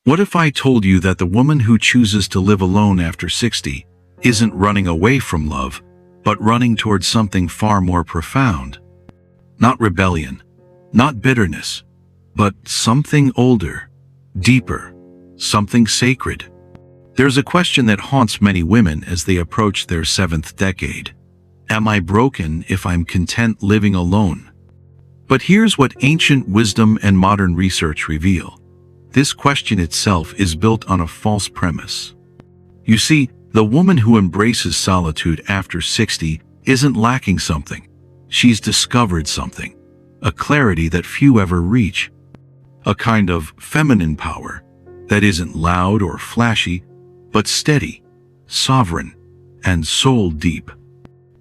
What if I told you that the woman who chooses to live alone after 60 isn't running away from love, but running towards something far more profound? Not rebellion, not bitterness, but something older, deeper, something sacred. There's a question that haunts many women as they approach their 7th decade. Am I broken if I'm content living alone? But here's what ancient wisdom and modern research reveal. This question itself is built on a false premise. You see, the woman who embraces solitude after 60 isn't lacking something. She's discovered something, a clarity that few ever reach, a kind of feminine power that isn't loud or flashy, but steady, sovereign, and soul-deep.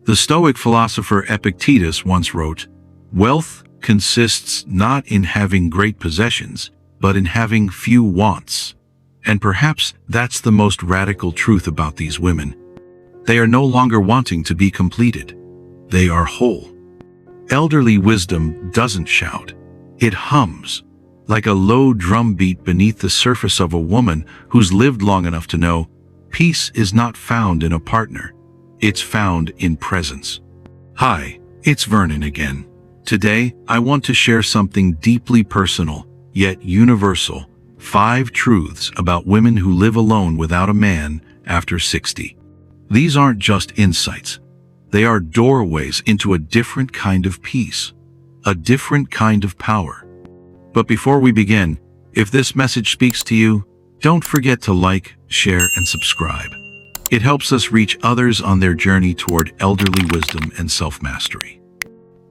The Stoic philosopher Epictetus once wrote, "Wealth consists not in having great possessions, but in having few wants." And perhaps that's the most radical truth about these women. They are no longer wanting to be completed. They are whole. Elderly wisdom doesn't shout. It hums, like a low drum beat beneath the surface of a woman who's lived long enough to know peace is not found in a partner. It's found in presence. Hi, it's Vernon again. Today, I want to share something deeply personal, yet universal. 5 truths about women who live alone without a man after 60. These aren't just insights. They are doorways into a different kind of peace, a different kind of power. But before we begin, if this message speaks to you, don't forget to like, share, and subscribe. It helps us reach others on their journey toward elderly wisdom and self-mastery.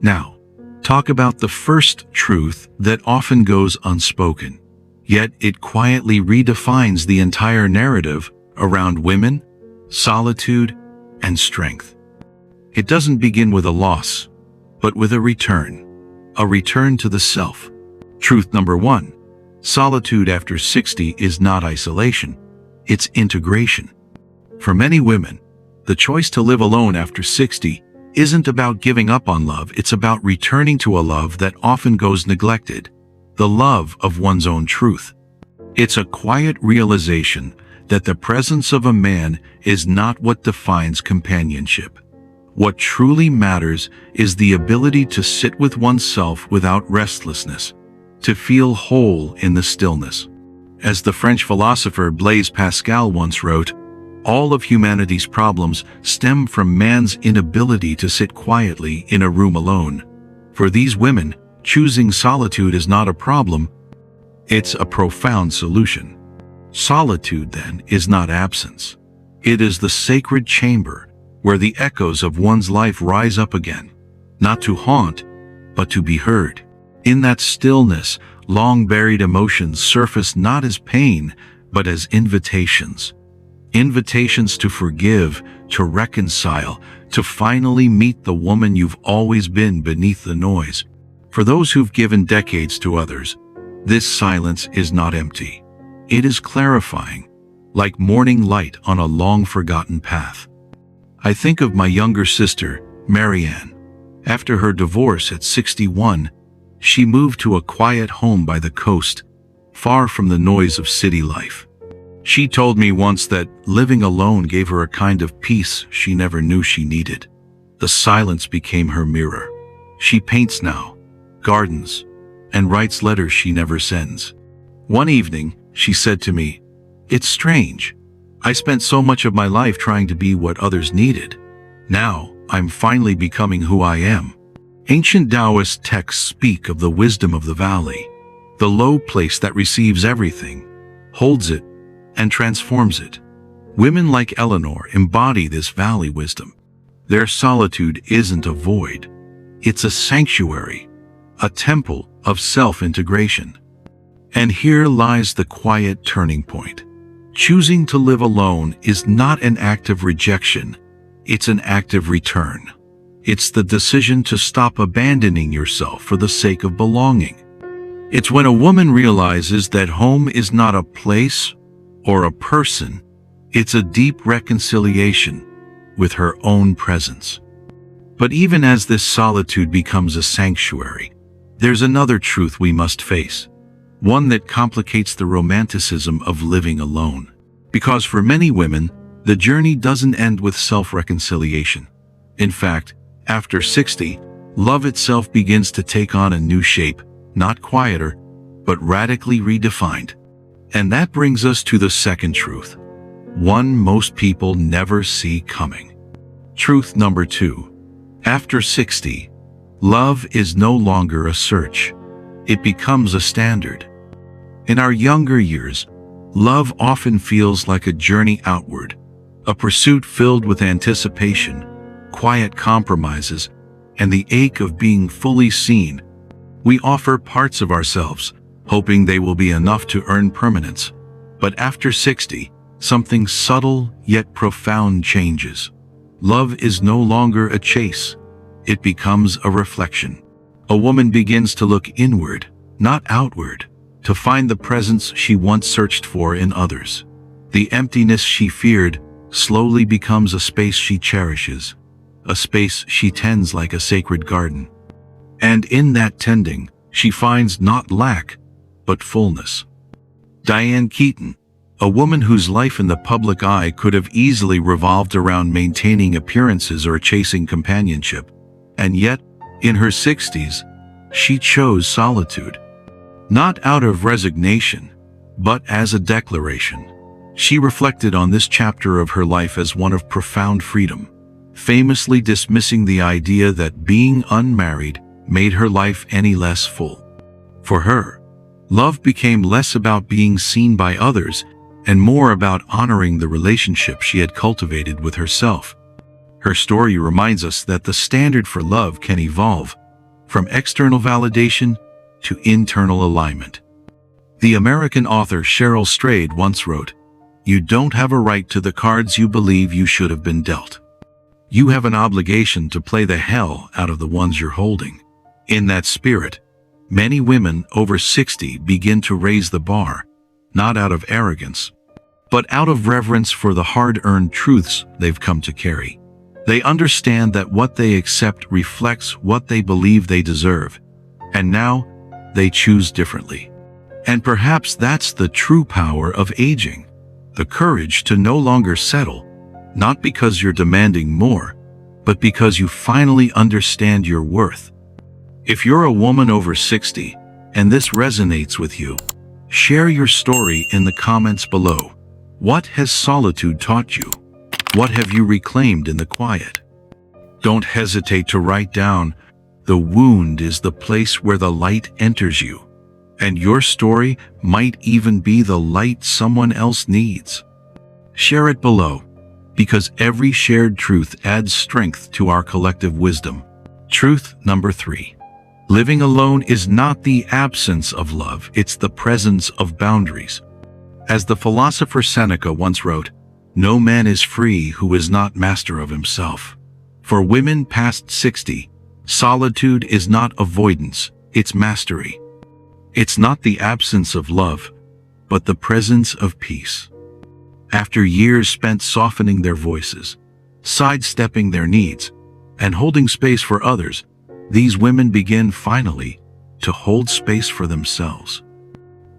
Now, talk about the first truth that often goes unspoken, yet it quietly redefines the entire narrative around women, solitude, and strength. It doesn't begin with a loss, but with a return to the self. Truth number 1. Solitude after 60 is not isolation, it's integration. For many women, the choice to live alone after 60 isn't about giving up on love, it's about returning to a love that often goes neglected, the love of one's own truth. It's a quiet realization that the presence of a man is not what defines companionship. What truly matters is the ability to sit with oneself without restlessness, to feel whole in the stillness. As the French philosopher Blaise Pascal once wrote, all of humanity's problems stem from man's inability to sit quietly in a room alone. For these women, choosing solitude is not a problem, it's a profound solution. Solitude, then, is not absence. It is the sacred chamber where the echoes of one's life rise up again, not to haunt, but to be heard. In that stillness, long-buried emotions surface not as pain, but as invitations. Invitations to forgive, to reconcile, to finally meet the woman you've always been beneath the noise. For those who've given decades to others, this silence is not empty. It is clarifying, like morning light on a long-forgotten path. I think of my younger sister, Marianne. After her divorce at 61, she moved to a quiet home by the coast, far from the noise of city life. She told me once that living alone gave her a kind of peace she never knew she needed. The silence became her mirror. She paints now, gardens, and writes letters she never sends. One evening, she said to me, "It's strange. I spent so much of my life trying to be what others needed. Now, I'm finally becoming who I am." Ancient Taoist texts speak of the wisdom of the valley, the low place that receives everything, holds it, and transforms it. Women like Eleanor embody this valley wisdom. Their solitude isn't a void. It's a sanctuary, a temple of self-integration. And here lies the quiet turning point. Choosing to live alone is not an act of rejection, it's an act of return. It's the decision to stop abandoning yourself for the sake of belonging. It's when a woman realizes that home is not a place or a person, it's a deep reconciliation with her own presence. But even as this solitude becomes a sanctuary, there's another truth we must face. one that complicates the romanticism of living alone. Because for many women, the journey doesn't end with self-reconciliation. In fact, after 60, love itself begins to take on a new shape, not quieter, but radically redefined. And that brings us to the second truth, one most people never see coming. Truth number 2. After 60, love is no longer a search. It becomes a standard. In our younger years, love often feels like a journey outward, a pursuit filled with anticipation, quiet compromises, and the ache of being fully seen. We offer parts of ourselves, hoping they will be enough to earn permanence. But after 60, something subtle yet profound changes. Love is no longer a chase. It becomes a reflection. A woman begins to look inward, not outward, to find the presence she once searched for in others. The emptiness she feared slowly becomes a space she cherishes, a space she tends like a sacred garden. And in that tending, she finds not lack, but fullness. Diane Keaton, a woman whose life in the public eye could have easily revolved around maintaining appearances or chasing companionship, and yet, in her 60s, she chose solitude. Not out of resignation, but as a declaration. She reflected on this chapter of her life as one of profound freedom, famously dismissing the idea that being unmarried made her life any less full. For her, love became less about being seen by others and more about honoring the relationship she had cultivated with herself. Her story reminds us that the standard for love can evolve from external validation to internal alignment. The American author Cheryl Strayed once wrote, "You don't have a right to the cards you believe you should have been dealt. You have an obligation to play the hell out of the ones you're holding." In that spirit, many women over 60 begin to raise the bar, not out of arrogance, but out of reverence for the hard-earned truths they've come to carry. They understand that what they accept reflects what they believe they deserve, and now they choose differently. And perhaps that's the true power of aging, the courage to no longer settle, not because you're demanding more, but because you finally understand your worth. If you're a woman over 60 and this resonates with you, share your story in the comments below. What has solitude taught you? What have you reclaimed in the quiet? Don't hesitate to write down, "The wound is the place where the light enters you," and your story might even be the light someone else needs. Share it below, because every shared truth adds strength to our collective wisdom. Truth number 3. Living alone is not the absence of love, it's the presence of boundaries. As the philosopher Seneca once wrote, "No man is free who is not master of himself." For women past 60, solitude is not avoidance, it's mastery. It's not the absence of love, but the presence of peace. After years spent softening their voices, sidestepping their needs, and holding space for others, these women begin finally to hold space for themselves.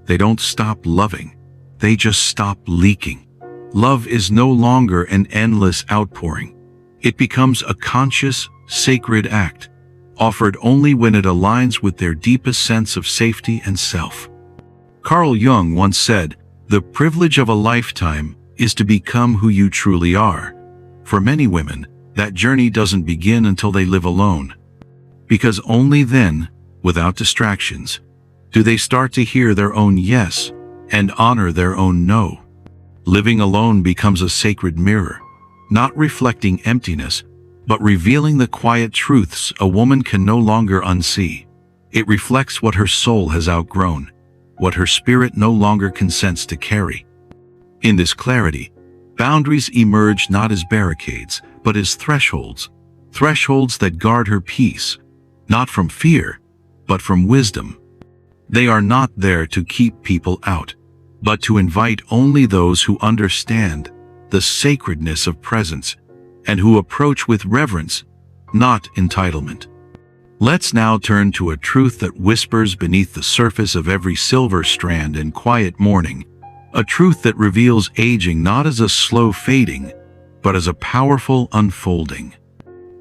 They don't stop loving, they just stop leaking. Love is no longer an endless outpouring. It becomes a conscious, sacred act, offered only when it aligns with their deepest sense of safety and self. Carl Jung once said, "The privilege of a lifetime is to become who you truly are." For many women, that journey doesn't begin until they live alone. Because only then, without distractions, do they start to hear their own yes and honor their own no. Living alone becomes a sacred mirror, not reflecting emptiness, but revealing the quiet truths a woman can no longer unsee. It reflects what her soul has outgrown, what her spirit no longer consents to carry. In this clarity, boundaries emerge not as barricades, but as thresholds, thresholds that guard her peace, not from fear, but from wisdom. They are not there to keep people out, but to invite only those who understand the sacredness of presence and who approach with reverence, not entitlement. Let's now turn to a truth that whispers beneath the surface of every silver strand and quiet morning, a truth that reveals aging not as a slow fading, but as a powerful unfolding.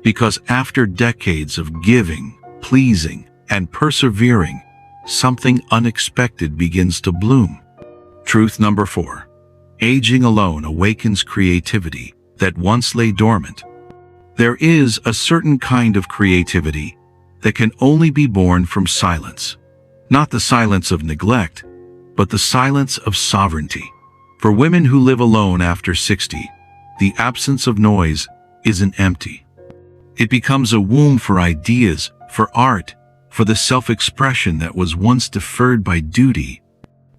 Because after decades of giving, pleasing, and persevering, something unexpected begins to bloom. Truth number 4. Aging alone awakens creativity that once lay dormant. There is a certain kind of creativity that can only be born from silence. Not the silence of neglect, but the silence of sovereignty. For women who live alone after 60, the absence of noise isn't empty. It becomes a womb for ideas, for art, for the self-expression that was once deferred by duty.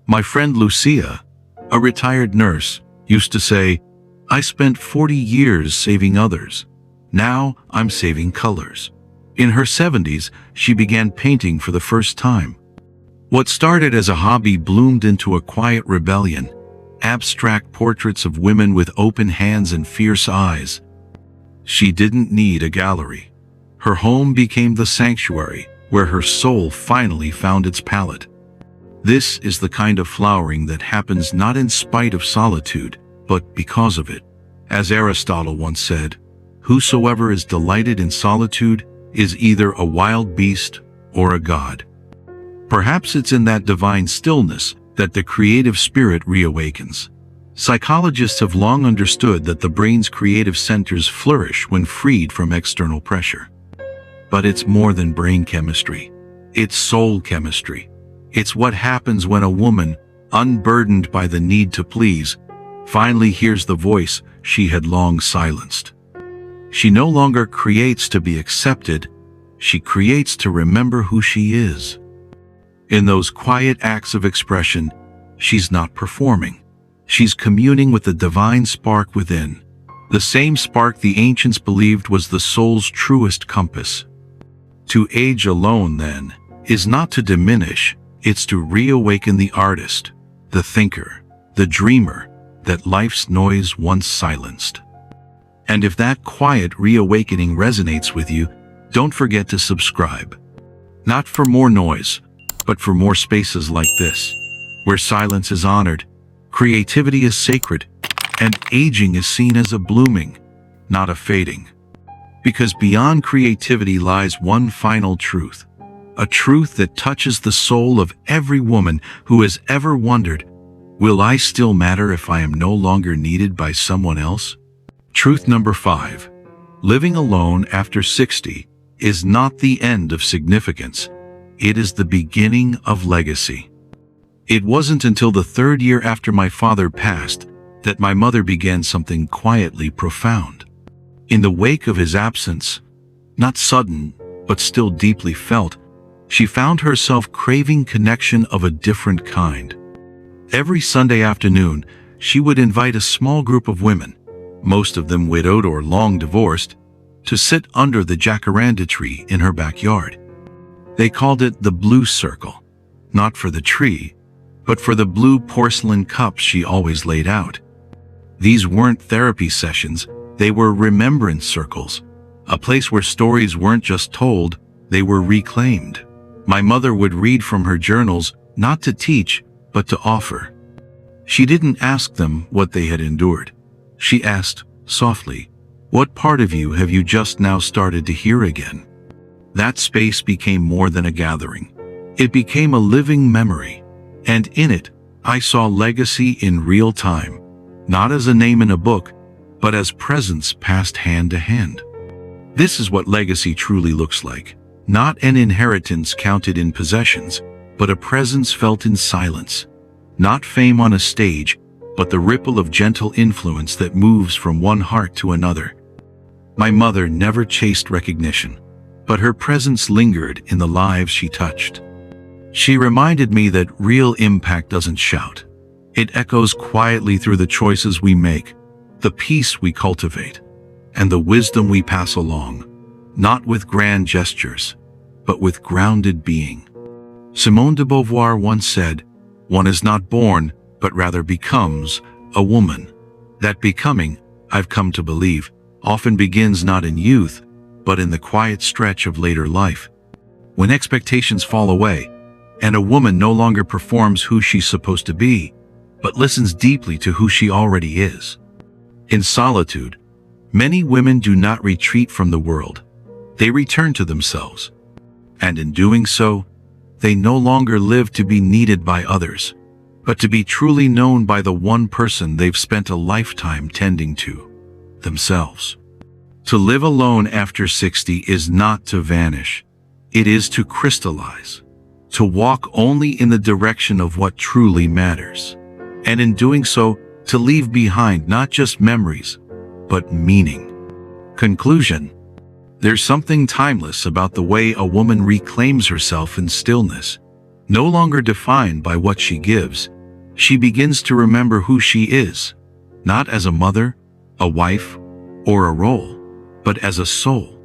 My friend Lucia, a retired nurse, used to say, "I spent 40 years saving others. Now I'm saving colors." In her 70s, she began painting for the first time. What started as a hobby bloomed into a quiet rebellion, abstract portraits of women with open hands and fierce eyes. She didn't need a gallery. Her home became the sanctuary where her soul finally found its palette. This is the kind of flowering that happens not in spite of solitude, but because of it. As Aristotle once said, "Whosoever is delighted in solitude is either a wild beast or a god." Perhaps it's in that divine stillness that the creative spirit reawakens. Psychologists have long understood that the brain's creative centers flourish when freed from external pressure. But it's more than brain chemistry. It's soul chemistry. It's what happens when a woman, unburdened by the need to please, finally hears the voice she had long silenced. She no longer creates to be accepted, she creates to remember who she is. In those quiet acts of expression, she's not performing. She's communing with the divine spark within, the same spark the ancients believed was the soul's truest compass. To age alone, then, is not to diminish, it's to reawaken the artist, the thinker, the dreamer that life's noise once silenced. And if that quiet reawakening resonates with you, don't forget to subscribe. Not for more noise, but for more spaces like this, where silence is honored, creativity is sacred, and aging is seen as a blooming, not a fading. Because beyond creativity lies one final truth, a truth that touches the soul of every woman who has ever wondered, will I still matter if I am no longer needed by someone else? Truth number 5. Living alone after 60 is not the end of significance. It is the beginning of legacy. It wasn't until the 3rd year after my father passed that my mother began something quietly profound. In the wake of his absence, not sudden, but still deeply felt, she found herself craving connection of a different kind. Every Sunday afternoon, she would invite a small group of women, most of them widowed or long divorced, to sit under the jacaranda tree in her backyard. They called it the Blue Circle, not for the tree, but for the blue porcelain cups she always laid out. These weren't therapy sessions, they were remembrance circles, a place where stories weren't just told, they were reclaimed. My mother would read from her journals, not to teach, but to offer. She didn't ask them what they had endured. She asked, softly, "What part of you have you just now started to hear again?" That space became more than a gathering. It became a living memory. And in it, I saw legacy in real time, not as a name in a book, but as presence passed hand to hand. This is what legacy truly looks like. Not an inheritance counted in possessions, but a presence felt in silence. Not fame on a stage, but the ripple of gentle influence that moves from one heart to another. My mother never chased recognition, but her presence lingered in the lives she touched. She reminded me that real impact doesn't shout. It echoes quietly through the choices we make, the peace we cultivate, and the wisdom we pass along, not with grand gestures, but with grounded being. Simone de Beauvoir once said, "One is not born, but rather becomes, a woman." That becoming, I've come to believe, often begins not in youth, but in the quiet stretch of later life. when expectations fall away, and a woman no longer performs who she's supposed to be, but listens deeply to who she already is. In solitude, many women do not retreat from the world. They return to themselves. And in doing so, they no longer live to be needed by others, but to be truly known by the one person they've spent a lifetime tending to, themselves. To live alone after 60 is not to vanish. It is to crystallize, to walk only in the direction of what truly matters. And in doing so, to leave behind not just memories, but meaning. Conclusion. There's something timeless about the way a woman reclaims herself in stillness. No longer defined by what she gives, she begins to remember who she is, not as a mother, a wife, or a role, but as a soul.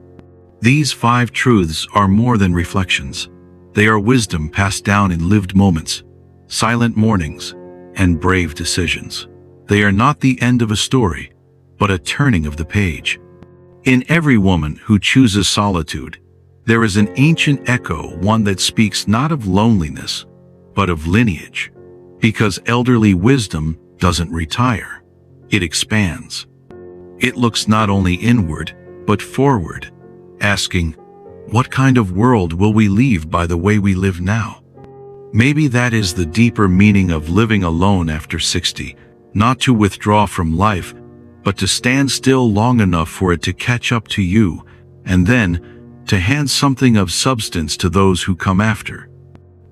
These 5 truths are more than reflections. They are wisdom passed down in lived moments, silent mornings, and brave decisions. They are not the end of a story, but a turning of the page. In every woman who chooses solitude, there is an ancient echo, one that speaks not of loneliness, but of lineage. Because elderly wisdom doesn't retire, it expands. It looks not only inward, but forward, asking, what kind of world will we leave by the way we live now? Maybe that is the deeper meaning of living alone after 60, not to withdraw from life, but to stand still long enough for it to catch up to you, and then to hand something of substance to those who come after.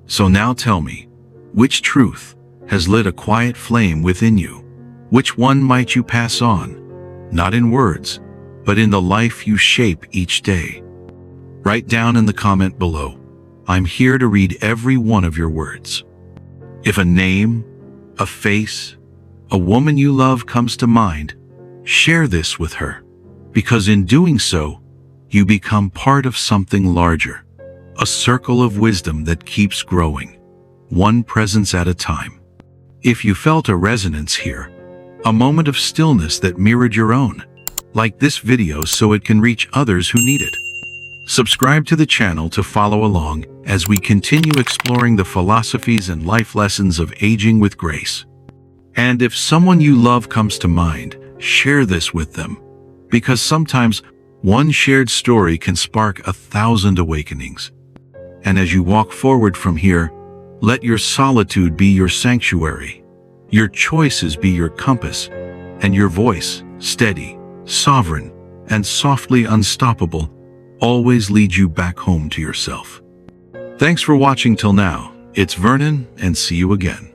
So now tell me, which truth has lit a quiet flame within you? Which one might you pass on, not in words, but in the life you shape each day? Write down in the comment below. I'm here to read every one of your words. If a name, a face, a woman you love comes to mind, share this with her, because in doing so, you become part of something larger, a circle of wisdom that keeps growing, one presence at a time. If you felt a resonance here, a moment of stillness that mirrored your own, like this video so it can reach others who need it. Subscribe to the channel to follow along as we continue exploring the philosophies and life lessons of aging with grace. And if someone you love comes to mind, share this with them, because sometimes one shared story can spark 1,000 awakenings. And as you walk forward from here, let your solitude be your sanctuary, your choices be your compass, and your voice, steady, sovereign, and softly unstoppable, always lead you back home to yourself. Thanks for watching till now. It's Vernon, and see you again.